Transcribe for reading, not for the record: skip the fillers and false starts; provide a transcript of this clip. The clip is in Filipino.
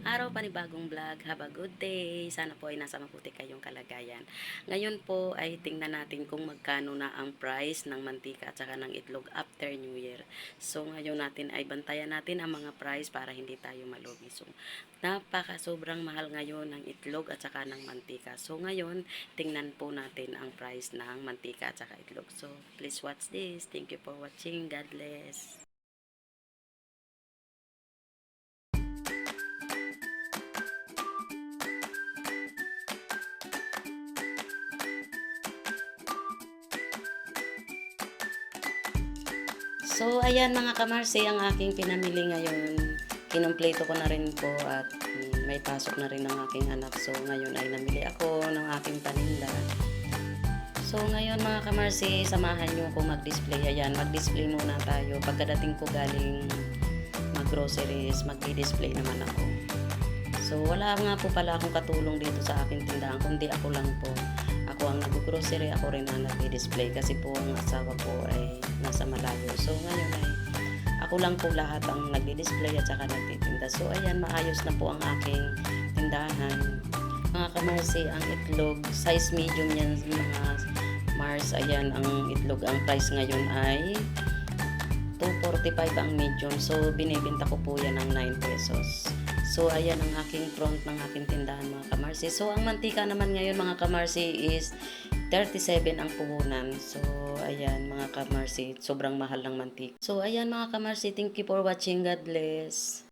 Araw, panibagong vlog. Have a good day. Sana po ay nasa mabuti kayong kalagayan. Ngayon po ay tingnan natin kung magkano na ang price ng mantika at saka ng itlog after New Year. So ngayon natin ay bantayan natin ang mga price para hindi tayo malugi. So sobrang mahal ngayon ng itlog at saka ng mantika. So ngayon tingnan po natin ang price ng mantika at saka itlog. So please watch this. Thank you for watching. God bless. So, ayan mga kamarsi, ang aking pinamili ngayon. Kinumpleto ko na rin po at may pasok na rin ng aking anak. So, ngayon ay namili ako ng aking paninda. So, ngayon mga kamarsi, samahan nyo ako mag-display. Ayan, mag-display muna tayo. Pagkadating ko galing mag-groceries, mag-display naman ako. So, wala nga po pala akong katulong dito sa aking tindahan, kundi ako lang po. Ako ang nag-grocery, ako rin ang nag-display kasi po ang asawa ko ay nasa malayo. So, ngayon ay ako lang po lahat ang nag-display at saka nagtitinda. So, ayan, maayos na po ang aking tindahan. Mga kamarsi, ang itlog, size medium yan, mga Mars, ayan, ang itlog, ang price ngayon ay 245 ang medium. So, binibenta ko po yan ng 9 pesos. So, ayan ang aking front ng aking tindahan mga kamarsi. So, ang mantika naman ngayon mga kamarsi is 37 ang puhunan. So, ayan mga kamarsi, sobrang mahal ng mantika. So, ayan mga kamarsi, thank you for watching. God bless.